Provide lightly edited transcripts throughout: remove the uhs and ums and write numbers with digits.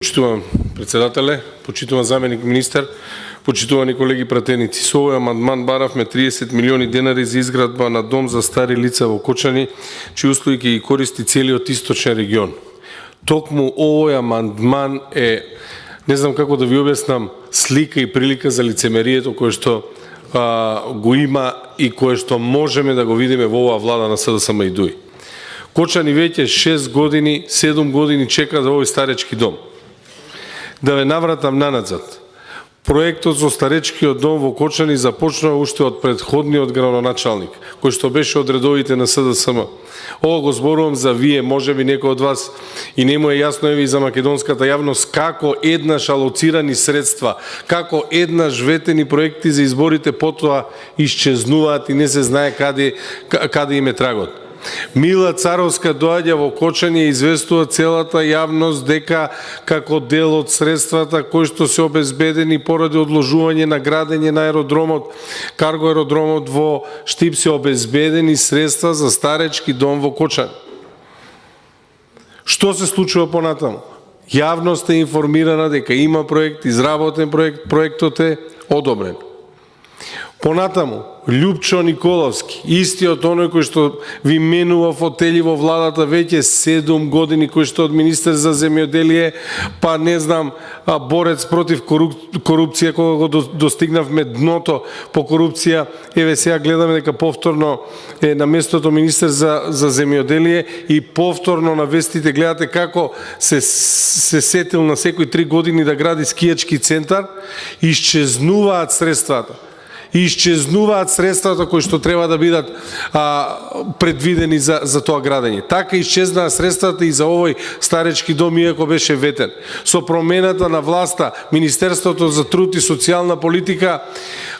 Почитувам председателе, почитувам заменик министар, почитувани колеги пратеници. Со овој амандман баравме 30 милиони денари за изградба на дом за стари лица во Кочани, чии услуги ќе ги користи целиот источен регион. Токму овој амандман е, не знам како да ви објаснам, слика и прилика за лицемерието кое што го има и кое што можеме да го видиме во оваа влада на СДСМ и ДУИ. Кочани веќе 6 години, 7 години чека за овој старечки дом. Да ве навратам наназад. Проектот за старечкиот дом во Кочани започнува уште од претходниот градоначалник, кој што беше од редовите на СДСМ. Ова го зборувам за вие, можеби некој од вас и не му е јасно, еве и за македонската јавност, како еднаш алоцирани средства, како еднаш ветени проекти за изборите потоа исчезнуваат и не се знае каде им е трагот. Мила Царовска доаѓа во Кочани и известува целата јавност дека како дел од средствата кои што се обезбедени поради одложување на градење на аеродромот, карго аеродромот во Штип, се обезбедени средства за старечки дом во Кочани. Што се случува понатаму? Јавност е информирана дека има проект, изработен проект, проектот е одобрен. Понатаму, Љупчо Николовски, истиот оној кој што ви менува фотели во владата веќе 7 години, кој што од министер за земјоделие, па не знам, борец против корупција, кога го достигнавме дното по корупција, еве сега гледаме дека повторно е на местото министер за земјоделие и повторно на вестите гледате како се сетил на секои 3 години да гради скијачки центар, исчезнуваат средствата. Исчезнуваат средствата кои што треба да бидат предвидени за тоа градење. Така исчезнаа средствата и за овој старечки дом, иако беше ветен. Со промената на власта, Министерството за труд и социјална политика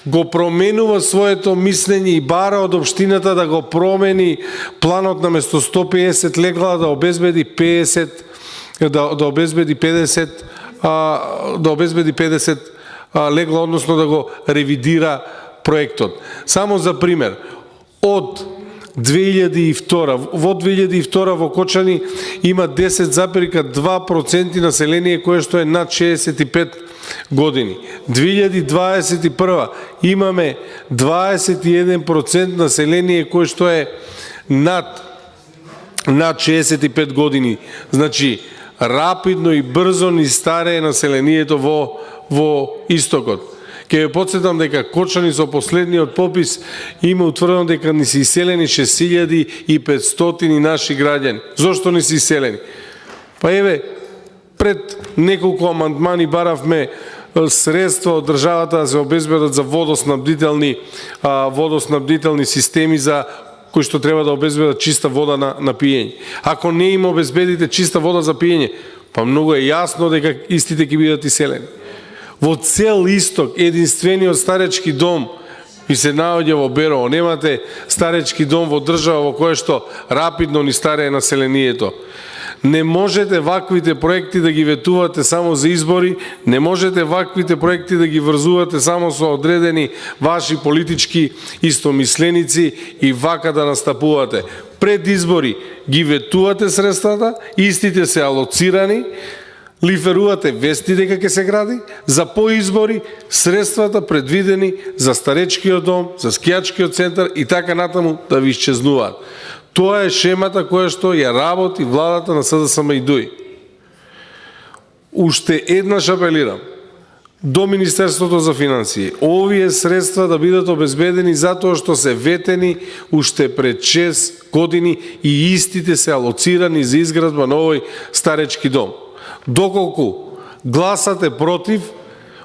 го променува своето мислење и бара од општината да го промени планот на место 150 легла да обезбеди 50 легла, односно да го ревидира проектот. Само за пример, од 2002, во 2002 во Кочани има 10,2% население кое што е над 65 години. 2021 имаме 21% население кое што е над 65 години. Значи, рапидно и брзо ни старее населението во истокот. Ке ве подсетам дека Кочани со последниот попис има утврдено дека ни се иселени 6500 наши граѓани. Зошто не се иселени? Па еве, пред неколку амандмани баравме средства од државата да се обезбедат за водоснабдителни системи за кои што треба да обезбедат чиста вода на пиење. Ако не им обезбедите чиста вода за пиење, па многу е јасно дека истите ќе бидат иселени. Во цел исток, единствениот старечки дом и се наоѓа во Берово. Немате старечки дом во држава во која што рапидно ни старее населението. Не можете ваквите проекти да ги ветувате само за избори, не можете ваквите проекти да ги врзувате само со одредени ваши политички истомисленици и вака да настапувате. Пред избори ги ветувате средствата, истите се алоцирани, лиферувате вести дека ќе се гради, за поизбори средствата предвидени за старечкиот дом, за скијачкиот центар и така натаму да ви исчезнуваат. Тоа е шемата која што ја работи владата на СДСМ и ДУИ. Уште еднаш апелирам до Министерството за финансии, овие средства да бидат обезбедени затоа што се ветени уште пред 6 години и истите се алоцирани за изградба на овој старечки дом. Доколку гласате против,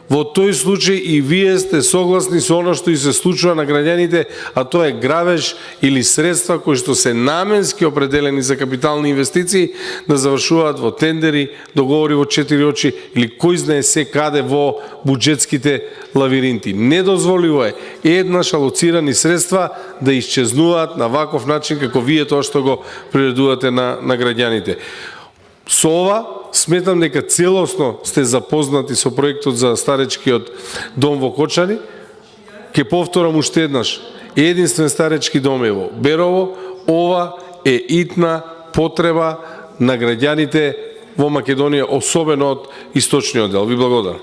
во тој случај и вие сте согласни со оно што и се случува на граѓаните, а тоа е грабеж или средства кои што се наменски определени за капитални инвестиции да завршуваат во тендери, договори во 4 очи или кој знае се каде во буџетските лавиринти. Недозволиво е еднаш алоцирани средства да исчезнуваат на ваков начин како вие тоа што го приредувате на граѓаните. Со ова сметам дека целосно сте запознати со проектот за старечкиот дом во Кочани. Ке повторам уште еднаш, единствен старечки дом е во Берово. Ова е итна потреба на граѓаните во Македонија, особено од источниот дел. Ви благодарам.